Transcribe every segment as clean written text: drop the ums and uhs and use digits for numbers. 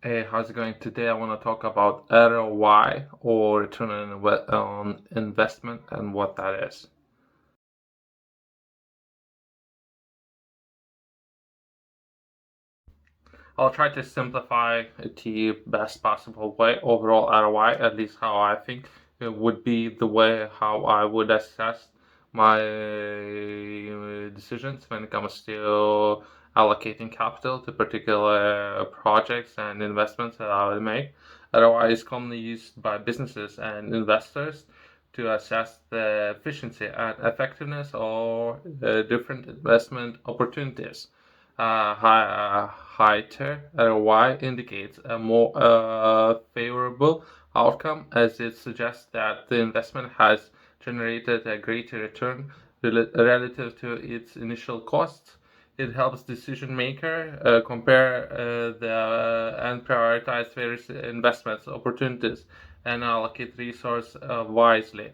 Hey, how's it going? Today I want to talk about ROI or return on investment and what that is. I'll try to simplify it to the best possible way. Overall ROI, at least how I think it would be the way how I would assess my decisions when it comes to allocating capital to particular projects and investments that I would make. ROI is commonly used by businesses and investors to assess the efficiency and effectiveness of different investment opportunities. Higher ROI indicates a more favorable outcome as it suggests that the investment has generated a greater return relative to its initial costs. It helps decision maker compare and prioritize various investments opportunities and allocate resource wisely.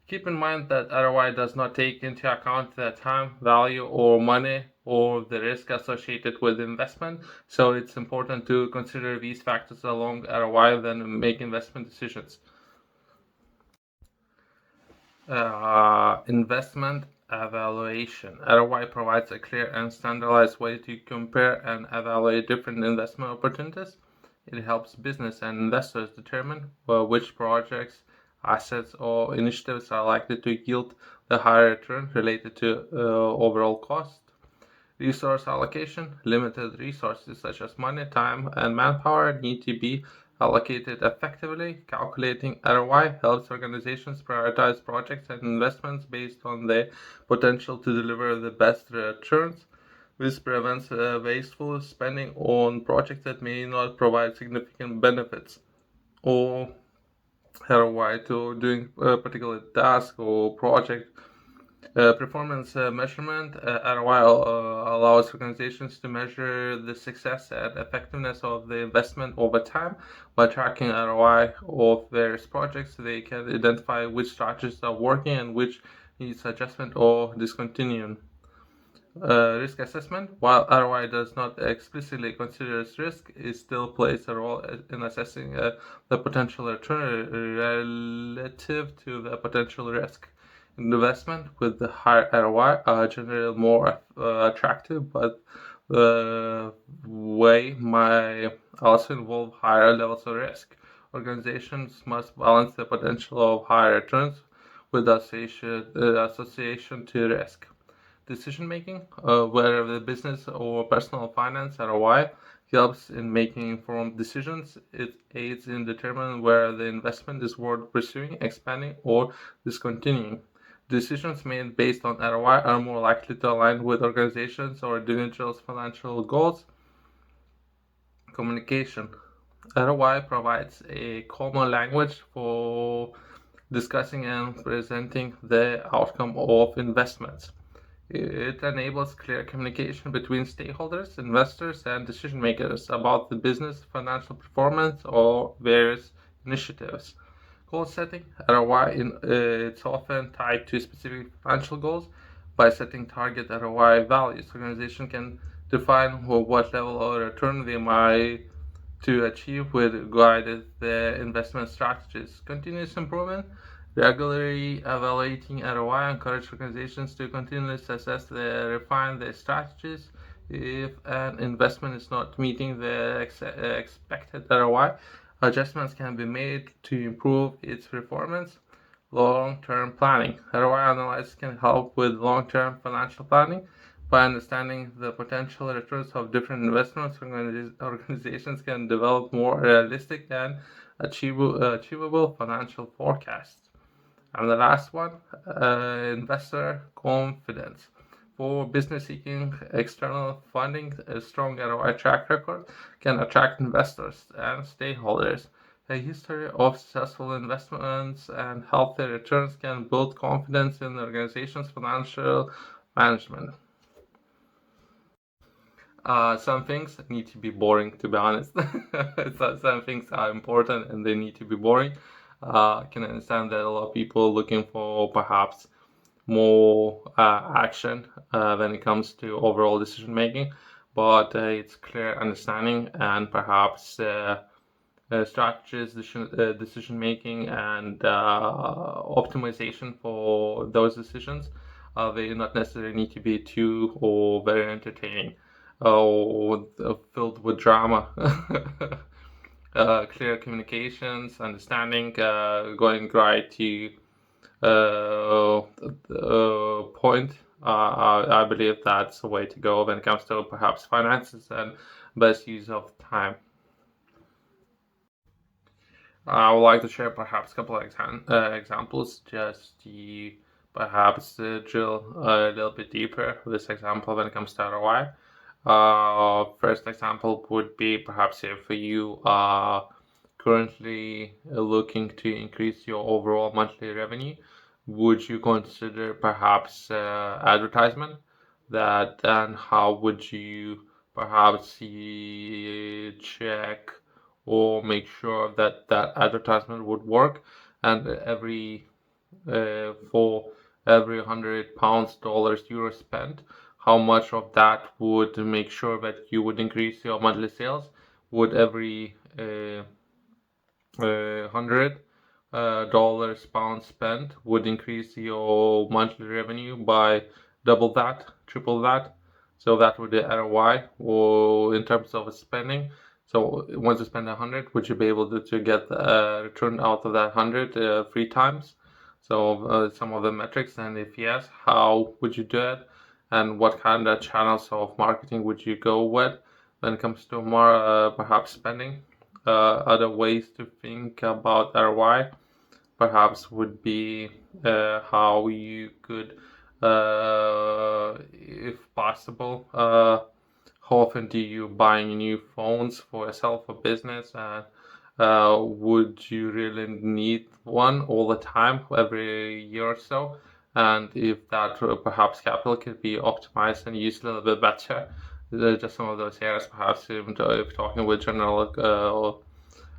Keep in mind that ROI does not take into account the time, value, or money or the risk associated with investment. So it's important to consider these factors along ROI when make investment decisions. Investment evaluation. ROI provides a clear and standardized way to compare and evaluate different investment opportunities. It helps business and investors determine which projects, assets, or initiatives are likely to yield the higher return related to overall cost. Resource allocation. Limited resources such as money, time, and manpower need to be allocated effectively. Calculating ROI helps organizations prioritize projects and investments based on their potential to deliver the best returns. This prevents wasteful spending on projects that may not provide significant benefits or ROI to doing a particular task or project. Performance measurement. ROI allows organizations to measure the success and effectiveness of the investment over time. By tracking ROI of various projects, they can identify which strategies are working and which needs adjustment or discontinuing. Risk assessment. While ROI does not explicitly consider risk, it still plays a role in assessing the potential return relative to the potential risk. Investment with the higher ROI are generally more attractive, but the way may also involve higher levels of risk. Organizations must balance the potential of higher returns with association to risk. Decision making, where the business or personal finance ROI helps in making informed decisions. It aids in determining where the investment is worth pursuing, expanding, or discontinuing. Decisions made based on ROI are more likely to align with organizations or individuals' financial goals. Communication. ROI provides a common language for discussing and presenting the outcome of investments. It enables clear communication between stakeholders, investors, and decision makers about the business, financial performance, or various initiatives. Goal setting. ROI it's often tied to specific financial goals. By setting target ROI values, organization can define what level of return they might to achieve with guided investment strategies. Continuous improvement. Regularly evaluating ROI encourage organizations to continuously assess and refine their strategies. If an investment is not meeting the expected ROI, adjustments can be made to improve its performance. Long-term planning. ROI analysis can help with long-term financial planning. By understanding the potential returns of different investments, organizations can develop more realistic and achievable financial forecasts. And the last one, investor confidence. For business seeking external funding, a strong ROI track record can attract investors and stakeholders. A history of successful investments and healthy returns can build confidence in the organization's financial management. Some things need to be boring, to be honest. Some things are important and they need to be boring. I can understand that a lot of people looking for perhaps more action when it comes to overall decision making. but it's clear understanding and perhaps strategies, decision making, and optimization for those decisions. They do not necessarily need to be too or very entertaining or filled with drama. Clear communications, understanding, going right to point. I believe that's the way to go when it comes to perhaps finances and best use of time. I would like to share perhaps a couple of examples just to perhaps drill a little bit deeper with this example when it comes to ROI. First example would be perhaps if you are currently looking to increase your overall monthly revenue, would you consider perhaps advertisement? That, and how would you perhaps check or make sure that that advertisement would work? And for every £100, dollars, euros spent, how much of that would make sure that you would increase your monthly sales? Would every $100 pound spent would increase your monthly revenue by double that, triple that? So that would be ROI, or in terms of spending. So once you spend 100, would you be able to get a return out of that 100 3 times? So some of the metrics, and if yes, how would you do it? And what kind of channels of marketing would you go with when it comes to more perhaps spending? Other ways to think about ROI perhaps would be how you could, if possible, how often do you buy new phones for yourself or business, and would you really need one all the time, every year or so? And if that perhaps capital could be optimized and used a little bit better. Just some of those areas, perhaps if talking with general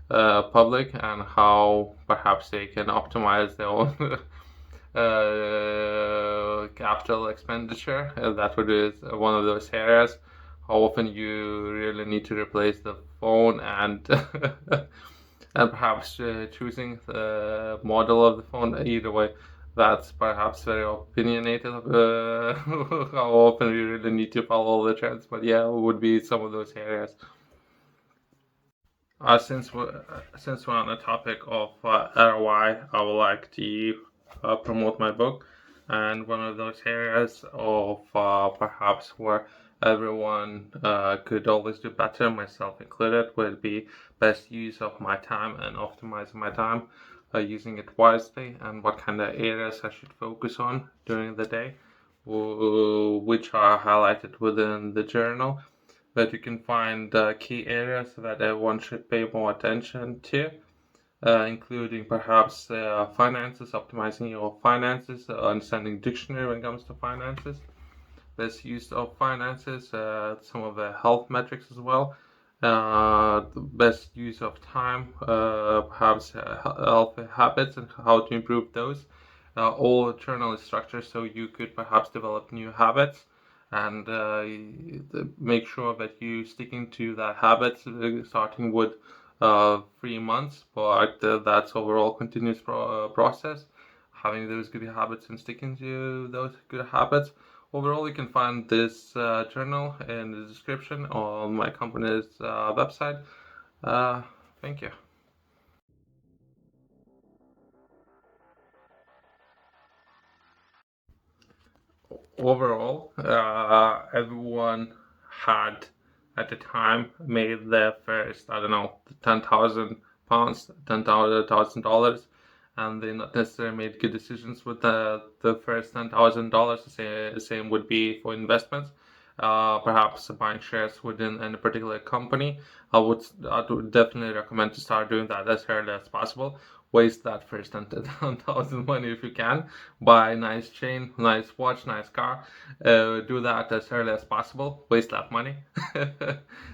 public, and how perhaps they can optimize their own capital expenditure. That would be one of those areas. How often you really need to replace the phone, and and perhaps choosing the model of the phone. Either way, that's perhaps very opinionated. How often you really need to follow the trends, but yeah, it would be some of those areas. Since we're on the topic of ROI, I would like to promote my book, and one of those areas of perhaps where everyone could always do better, myself included, would be best use of my time and optimizing my time, using it wisely, and what kind of areas I should focus on during the day, which are highlighted within the journal, that you can find key areas that everyone should pay more attention to, including perhaps finances, optimizing your finances, understanding dictionary when it comes to finances, best use of finances, some of the health metrics as well, the best use of time, perhaps healthy habits and how to improve those, all journal structure so you could perhaps develop new habits, and make sure that you sticking to that habit, starting with 3 months, but that's overall continuous process, having those good habits and sticking to those good habits. Overall, you can find this journal in the description on my company's website. Thank you. Overall, everyone had at the time made their first, I don't know, £10,000, $10,000, and they not necessarily made good decisions with the first $10,000. The same would be for investments. Perhaps buying shares within any particular company. I would definitely recommend to start doing that as early as possible. Waste that first 10,000 money if you can. Buy a nice chain, nice watch, nice car. Do that as early as possible. Waste that money.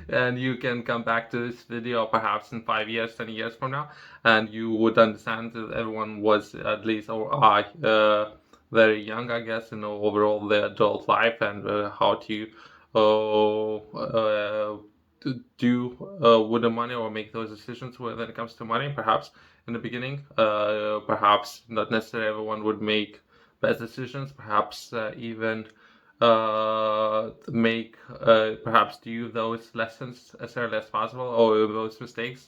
And you can come back to this video perhaps in 5 years, 10 years from now, and you would understand that everyone was, at least, or I, very young, I guess, overall the adult life, and how to to do with the money or make those decisions when it comes to money. Perhaps in the beginning, perhaps not necessarily everyone would make best decisions. Perhaps even make perhaps do those lessons as early as possible, or those mistakes.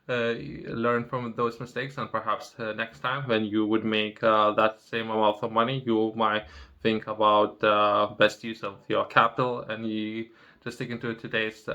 Learn from those mistakes, and perhaps next time when you would make that same amount of money, you might think about best use of your capital. And you just stick into today's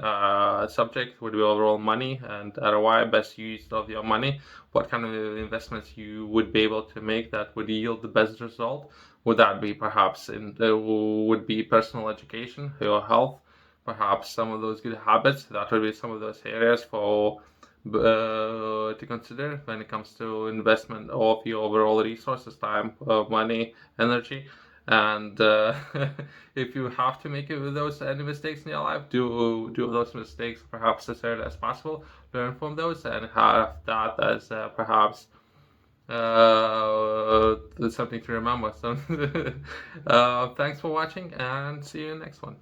subject with the overall money and ROI, best use of your money. What kind of investments you would be able to make that would yield the best result? Would that be perhaps would be personal education, your health, perhaps some of those good habits? That would be some of those areas for to consider when it comes to investment of your overall resources, time, money, energy. And if you have to make those any mistakes in your life, do those mistakes perhaps as early as possible. Learn from those and have that as perhaps something to remember. So, thanks for watching, and see you in the next one.